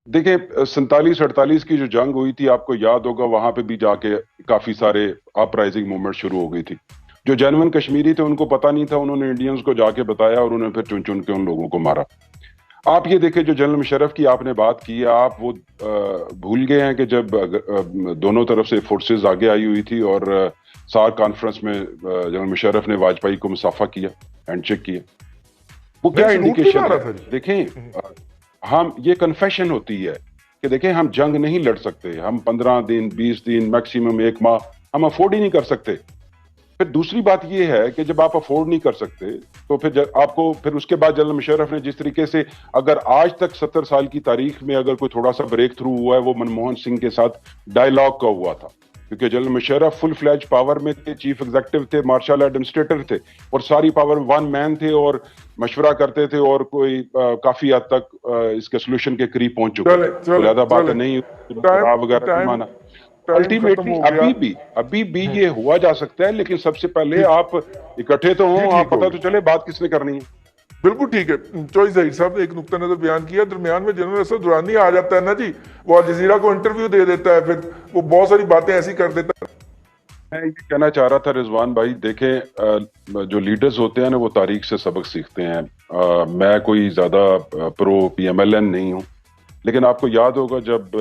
دیکھیں 47-48 کی جو جنگ ہوئی تھی آپ کو یاد ہوگا وہاں پہ بھی جا کے کافی سارے اپ رائزنگ موومنٹ شروع ہو گئی تھی. جو جینون کشمیری تھے ان کو پتہ نہیں تھا, انہوں نے انڈینز کو جا کے بتایا اور انہوں نے پھر چن چن کے ان لوگوں کو مارا. آپ یہ دیکھیں جو جنرل مشرف کی آپ نے بات کی ہے, آپ وہ بھول گئے ہیں کہ جب دونوں طرف سے فورسز آگے آئی ہوئی تھی اور سارک کانفرنس میں جنرل مشرف نے واجپئی کو مصافحہ کیا, ہینڈ شیک کیا, وہ نہیں کیا سلوٹ بھی انڈیکیشن مارا ہے؟ تھا جی. دیکھیں ہم یہ کنفیشن ہوتی ہے کہ دیکھیں ہم جنگ نہیں لڑ سکتے, ہم 15 دن 20 دن میکسیمم 1 ماہ ہم افورڈ ہی نہیں کر سکتے. پھر دوسری بات یہ ہے کہ جب آپ افورڈ نہیں کر سکتے تو پھر آپ کو پھر اس کے بعد جنرل مشرف نے جس طریقے سے, اگر آج تک 70 سال کی تاریخ میں اگر کوئی تھوڑا سا بریک تھرو ہوا ہے وہ منموہن سنگھ کے ساتھ ڈائیلاگ کا ہوا تھا, کیونکہ جنرل مشرف فل فلیج پاور میں تھے, چیف ایگزیکٹو تھے, مارشل ایڈمنسٹریٹر تھے, اور ساری پاور ون مین تھے اور مشورہ کرتے تھے اور کوئی کافی حد تک اس کے سولوشن کے قریب پہنچ چکے چلے تھے. تو چلے لہذا بات چلے نہیں ٹائم وغیرہ نہیں ٹائم مانا. ٹائم ختم الٹیمیٹلی ہو گیا. ابھی بھی یہ ہوا جا سکتا ہے, لیکن سب سے پہلے ٹھیک آپ اکٹھے تو جی ہوں, آپ ٹھیک پتہ ہوگی. تو چلے بات کس نے کرنی ہے. بالکل ٹھیک ہے. چوئی ظہیر صاحب نے ایک نقطہ نظر بیان کیا, درمیان میں جنرل اسد درانی آ جاتا ہے نا جی, وہ الجزیرہ کو انٹرویو دے دیتا ہے, پھر وہ بہت ساری باتیں ایسی کر دیتا ہے. میں یہ کہنا چاہ رہا تھا رضوان بھائی, دیکھیں جو لیڈرز ہوتے ہیں نا وہ تاریخ سے سبق سیکھتے ہیں. میں کوئی زیادہ پرو پی ایم ایل این نہیں ہوں, لیکن آپ کو یاد ہوگا جب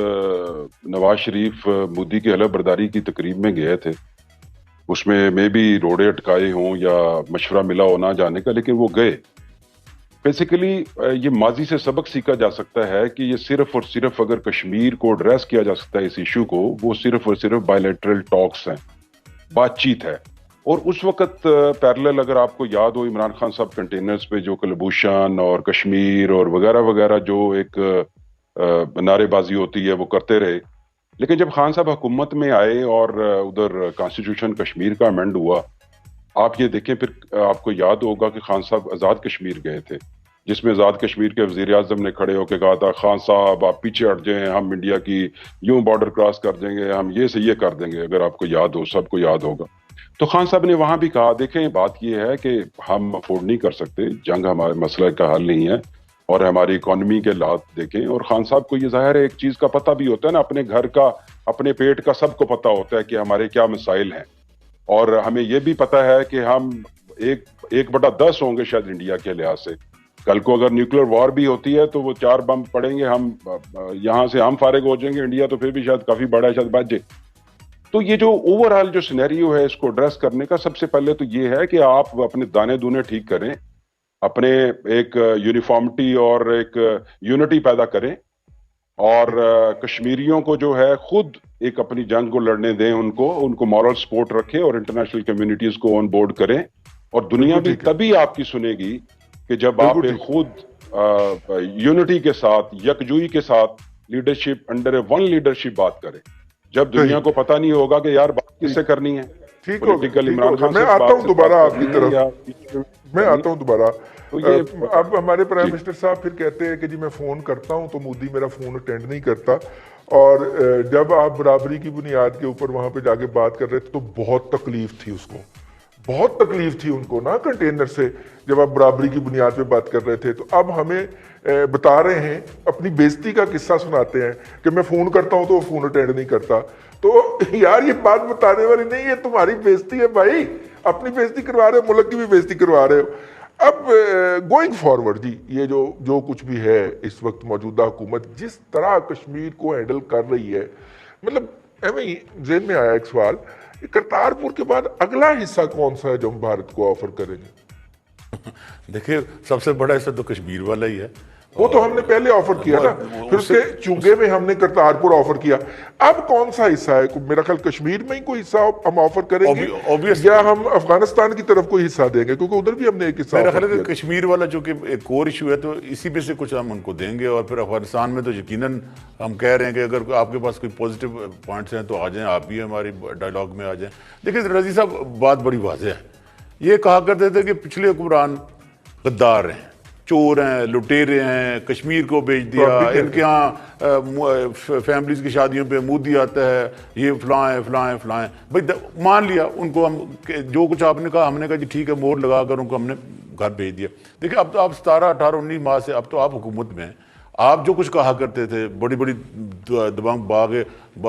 نواز شریف مودی کی حلف برداری کی تقریب میں گئے تھے, اس میں بھی روڑے اٹکائے ہوں یا مشورہ ملا ہو نہ جانے کا, لیکن وہ گئے. بیسیکلی یہ ماضی سے سبق سیکھا جا سکتا ہے کہ یہ صرف اور صرف اگر کشمیر کو ایڈریس کیا جا سکتا ہے اس ایشو کو, وہ صرف اور صرف بائیلیٹرل ٹاکس ہیں, بات چیت ہے. اور اس وقت پیرلل اگر آپ کو یاد ہو عمران خان صاحب کنٹینرز پہ جو کلبھوشن اور کشمیر اور وغیرہ وغیرہ جو ایک نعرے بازی ہوتی ہے وہ کرتے رہے, لیکن جب خان صاحب حکومت میں آئے اور ادھر کانسٹیٹیوشن کشمیر کا امینڈ ہوا, آپ یہ دیکھیں پھر آپ کو یاد ہوگا کہ خان صاحب آزاد کشمیر گئے تھے, جس میں آزاد کشمیر کے وزیر اعظم نے کھڑے ہو کے کہا تھا خان صاحب آپ پیچھے ہٹ جائیں, ہم انڈیا کی یوں بارڈر کراس کر دیں گے, ہم یہ سے یہ کر دیں گے, اگر آپ کو یاد ہو, سب کو یاد ہوگا. تو خان صاحب نے وہاں بھی کہا دیکھیں بات یہ ہے کہ ہم افورڈ نہیں کر سکتے, جنگ ہمارے مسئلہ کا حل نہیں ہے, اور ہماری اکانومی کے حالات دیکھیں. اور خان صاحب کو یہ ظاہر ہے ایک چیز کا پتہ بھی ہوتا ہے نا, اپنے گھر کا اپنے پیٹ کا سب کو پتہ ہوتا ہے کہ ہمارے کیا مسائل ہیں, اور ہمیں یہ بھی پتہ ہے کہ ہم 1/10 ہوں گے شاید انڈیا کے لحاظ سے. کل کو اگر نیوکلیر وار بھی ہوتی ہے تو وہ 4 بم پڑیں گے, ہم یہاں سے ہم فارغ ہو جائیں گے, انڈیا تو پھر بھی شاید کافی بڑا ہے, شاید بچ جائے. تو یہ جو اوور آل جو سینیریو ہے اس کو ایڈریس کرنے کا سب سے پہلے تو یہ ہے کہ آپ اپنے دانے دونے ٹھیک کریں, اپنے ایک یونیفارمٹی اور ایک یونٹی پیدا کریں, اور کشمیریوں کو جو ہے خود ایک اپنی جنگ کو لڑنے دیں, ان کو مورل سپورٹ رکھیں اور انٹرنیشنل کمیونٹیز کو آن بورڈ کریں. اور دنیا بالکل بھی ٹھیک ہے. تبھی آپ کی سنے گی کہ جب آپ بالکل ایک ٹھیک. خود یونٹی کے ساتھ, یکجوئی کے ساتھ لیڈرشپ انڈر ون لیڈرشپ بات کریں. جب صحیح. دنیا کو پتہ نہیں ہوگا کہ یار بات کس ٹھیک سے کرنی ہے, ٹھیک ہو گیا. پولیٹیکل ٹھیک ہو عمران گیا. خان میں سے آتا ہوں بات دوبارہ آپ کی کرنی ہے طرف. یا میں کرنی ہے. آتا ہوں دوبارہ. تو یہ اب ہمارے پرائم جی منسٹر صاحب پھر کہتے ہیں کہ جی میں فون کرتا ہوں تو مودی میرا فون اٹینڈ نہیں کرتا, اور جب آپ برابری کی بنیاد کے اوپر وہاں پہ جا کے بات کر رہے تھے تو بہت تکلیف تھی اس کو, بہت تکلیف تھی ان کو نا کنٹینر سے, جب آپ برابری کی بنیاد پہ بات کر رہے تھے. تو اب ہمیں بتا رہے ہیں, اپنی بےزتی کا قصہ سناتے ہیں کہ میں فون کرتا ہوں تو وہ فون اٹینڈ نہیں کرتا. تو یار یہ بات بتانے والی نہیں, یہ تمہاری بےزتی ہے بھائی, اپنی بےزتی کروا رہے ہو, ملک کی بھی بےزتی کروا رہے ہو. اب گوئنگ فارورڈ جی, یہ جو کچھ بھی ہے اس وقت موجودہ حکومت جس طرح کشمیر کو ہینڈل کر رہی ہے, مطلب ہمیں ذہن میں آیا ایک سوال, کرتارپور کے بعد اگلا حصہ کون سا ہے جو ہم بھارت کو آفر کریں گے؟ دیکھیں سب سے بڑا حصہ تو کشمیر والا ہی ہے, وہ تو ہم نے پہلے آفر کیا نا, پھر اس کے چونگے میں ہم نے کرتارپور آفر کیا. اب کون سا حصہ ہے؟ میرا خیال کشمیر میں ہی کوئی حصہ ہم آفر کریں گے یا ہم افغانستان کی طرف کوئی حصہ دیں گے, کیونکہ ادھر بھی ہم نے ایک حصہ میرا آفر خیال ہے کیا. کہ کشمیر والا جو کہ ایک کور ایشو ہے تو اسی میں سے کچھ ہم ان کو دیں گے, اور پھر افغانستان میں تو یقیناً ہم کہہ رہے ہیں کہ اگر آپ کے پاس کوئی پازیٹیو پوائنٹس ہیں تو آ جائیں, آپ بھی ہماری ڈائلاگ میں آ جائیں. دیکھیں رضی صاحب بات بڑی واضح ہے, یہ کہا کرتے تھے کہ پچھلے حکمران غدار ہیں, چور ہیں, لٹیرے ہیں, کشمیر کو بیچ دیا, ان کے ہاں فیملیز کی شادیوں پہ مودی آتا ہے, یہ فلاں ہے فلاں ہے فلاں ہے. بھائی مان لیا ان کو, ہم جو کچھ آپ نے کہا ہم نے کہا جی ٹھیک ہے, مور لگا کر ان کو ہم نے گھر بھیج دیا. دیکھیں اب تو آپ 17 18 19 ماہ سے اب تو آپ حکومت میں ہیں, آپ جو کچھ کہا کرتے تھے، بڑی بڑی دبنگ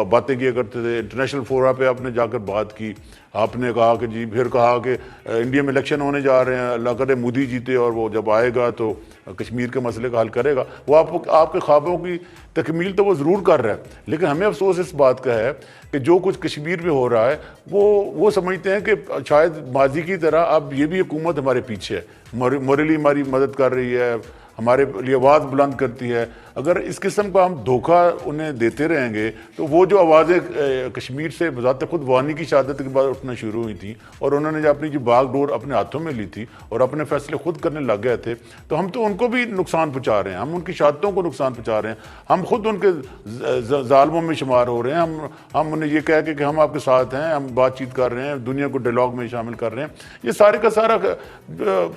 باتیں کیا کرتے تھے، انٹرنیشنل فورا پہ آپ نے جا کر بات کی، آپ نے کہا کہ جی، پھر کہا کہ انڈیا میں الیکشن ہونے جا رہے ہیں، اللہ کرے مودی جیتے اور وہ جب آئے گا تو کشمیر کے مسئلے کا حل کرے گا. وہ آپ کے خوابوں کی تکمیل تو وہ ضرور کر رہا ہے، لیکن ہمیں افسوس اس بات کا ہے کہ جو کچھ کشمیر میں ہو رہا ہے وہ سمجھتے ہیں کہ شاید ماضی کی طرح اب یہ بھی حکومت ہمارے پیچھے ہے، موریلی ہماری مدد کر رہی ہے، ہمارے لیے آواز بلند کرتی ہے. اگر اس قسم کا ہم دھوکہ انہیں دیتے رہیں گے تو وہ جو آوازیں کشمیر سے بذات خود وانی کی شہادت کے بعد اٹھنا شروع ہوئی تھیں اور انہوں نے اپنی جو باغ ڈور اپنے ہاتھوں میں لی تھی اور اپنے فیصلے خود کرنے لگ گئے تھے، تو ہم تو ان کو بھی نقصان پہنچا رہے ہیں، ہم ان کی شہادتوں کو نقصان پہنچا رہے ہیں، ہم خود ان کے ظالموں میں شمار ہو رہے ہیں. ہم انہیں یہ کہہ کے کہ ہم آپ کے ساتھ ہیں، ہم بات چیت کر رہے ہیں، دنیا کو ڈائلاگ میں شامل کر رہے ہیں. یہ سارے کا سارا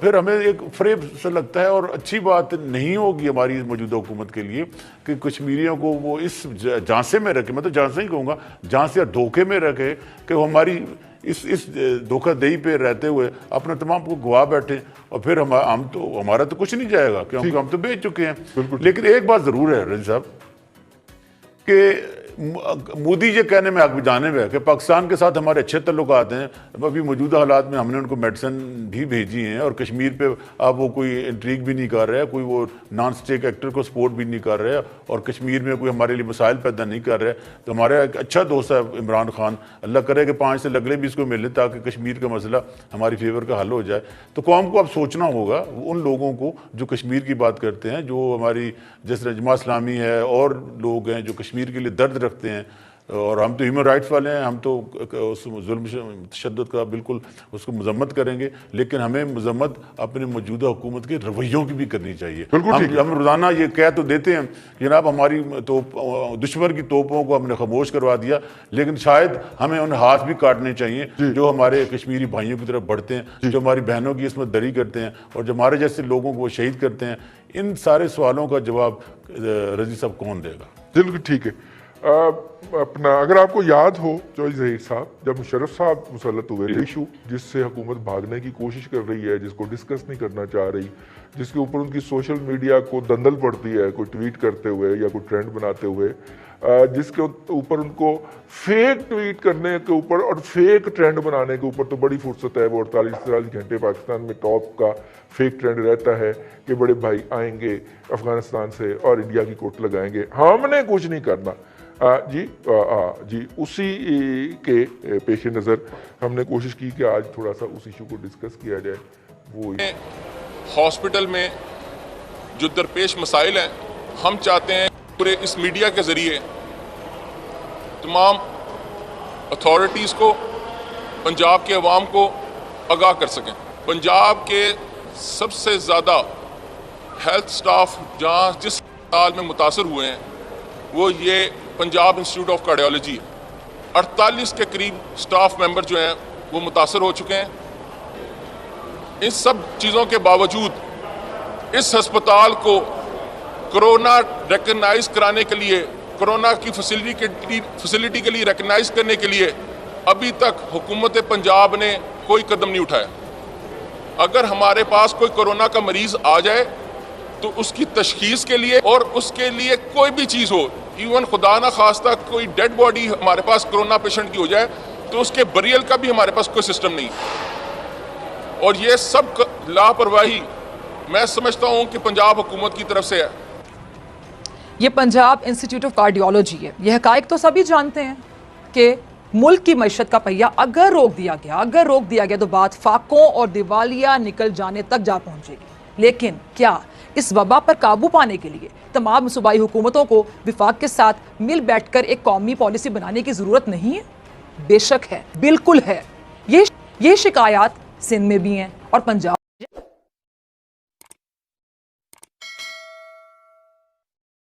پھر ہمیں ایک فریب سے لگتا ہے اور اچھی بات نہیں ہوگی ہماری موجودہ حکومت کے لیے کہ کشمیریوں کو وہ اس جھانسے میں رکھے، میں تو جھانسے ہی کہوں گا، جھانسے یا دھوکے میں رکھے کہ وہ ہماری اس دھوکہ دہی پہ رہتے ہوئے اپنا تمام کو گوا بیٹھے اور پھر ہمارا تو کچھ نہیں جائے گا کیونکہ ہم تو بیچ چکے ہیں. لیکن ایک بات ضرور ہے رضی صاحب کہ مودی یہ کہنے میں حق جانب ہے کہ پاکستان کے ساتھ ہمارے اچھے تعلقات ہیں. ابھی موجودہ حالات میں ہم نے ان کو میڈیسن بھی بھیجی ہیں اور کشمیر پہ اب وہ کوئی انٹریگ بھی نہیں کر رہے، کوئی وہ نان اسٹیک ایکٹر کو سپورٹ بھی نہیں کر رہے اور کشمیر میں کوئی ہمارے لیے مسائل پیدا نہیں کر رہے. تو ہمارا ایک اچھا دوست ہے عمران خان، اللہ کرے کہ 5 سے لگڑے بھی اس کو ملیں تاکہ کشمیر کا مسئلہ ہماری فیور کا حل ہو جائے. تو قوم کو اب سوچنا ہوگا ان لوگوں کو جو کشمیر کی بات کرتے ہیں، جو ہماری جس طرح جماعت اسلامی ہے اور لوگ ہیں جو کشمیر کے لیے درد رکھتے ہیں، اور ہم تو ہیومن رائٹس والے ہیں، ہم تو اس ظلم تشدد کا بالکل اس کو مذمت کریں گے، لیکن ہمیں مذمت اپنے موجودہ حکومت کے رویوں کی بھی کرنی چاہیے. ہم روزانہ یہ کہہ تو دیتے ہیں جناب ہماری دشمن کی توپوں کو ہم نے خاموش کروا دیا، لیکن شاید ہمیں ان ہاتھ بھی کاٹنے چاہیے جو ہمارے کشمیری بھائیوں کی طرف بڑھتے ہیں، جو ہماری بہنوں کی عصمت دری کرتے ہیں اور جو ہمارے جیسے لوگوں کو شہید کرتے ہیں. ان سارے سوالوں کا جواب رضی صاحب کون دے گا؟ بالکل ٹھیک ہے. اپنا اگر آپ کو یاد ہو چوہدری ظہیر صاحب جب مشرف صاحب مسلط ہوئے، ایشو جس سے حکومت بھاگنے کی کوشش کر رہی ہے، جس کو ڈسکس نہیں کرنا چاہ رہی، جس کے اوپر ان کی سوشل میڈیا کو دندل پڑتی ہے کوئی ٹویٹ کرتے ہوئے یا کوئی ٹرینڈ بناتے ہوئے، جس کے اوپر ان کو فیک ٹویٹ کرنے کے اوپر اور فیک ٹرینڈ بنانے کے اوپر تو بڑی فرصت ہے. وہ 48 گھنٹے پاکستان میں ٹاپ کا فیک ٹرینڈ رہتا ہے کہ بڑے بھائی آئیں گے افغانستان سے اور انڈیا کی کوٹ لگائیں گے، ہم نے کچھ نہیں کرنا. جی اسی کے پیش نظر ہم نے کوشش کی کہ آج تھوڑا سا اس ایشو کو ڈسکس کیا جائے. وہ ہاسپٹل میں جو درپیش مسائل ہیں، ہم چاہتے ہیں پورے اس میڈیا کے ذریعے تمام اتھارٹیز کو، پنجاب کے عوام کو آگاہ کر سکیں. پنجاب کے سب سے زیادہ ہیلتھ سٹاف جہاں جس اسپتال میں متاثر ہوئے ہیں وہ یہ پنجاب انسٹیٹیوٹ آف کارڈیالوجی ہے. 48 کے قریب سٹاف ممبر جو ہیں وہ متاثر ہو چکے ہیں. ان سب چیزوں کے باوجود اس ہسپتال کو کرونا ریکگنائز کرانے کے لیے، کرونا کی فیسلٹی کے لیے ریکگنائز کرنے کے لیے ابھی تک حکومت پنجاب نے کوئی قدم نہیں اٹھایا. اگر ہمارے پاس کوئی کرونا کا مریض آ جائے تو اس کی تشخیص کے لیے اور اس کے لیے کوئی بھی چیز ہو، ایون خدا نہ خواستہ کوئی ڈیڈ باڈی ہمارے پاس کرونا پیشنٹ کی ہو جائے تو اس کے بریل کا بھی ہمارے پاس کوئی سسٹم نہیں. اور یہ سب لاپرواہی میں سمجھتا ہوں کہ پنجاب حکومت کی طرف سے ہے. یہ پنجاب انسٹیٹیوٹ آف کارڈیالوجی ہے. یہ حقائق تو سبھی جانتے ہیں کہ ملک کی معیشت کا پہیہ اگر روک دیا گیا تو بات فاقوں اور دیوالیہ نکل جانے تک جا پہنچے گی. لیکن کیا اس وبا پر قابو پانے کے لیے تمام صوبائی حکومتوں کو وفاق کے ساتھ مل بیٹھ کر ایک قومی پالیسی بنانے کی ضرورت نہیں ہے؟ بے شک ہے، بالکل ہے. یہ شکایات سندھ میں بھی ہیں اور پنجاب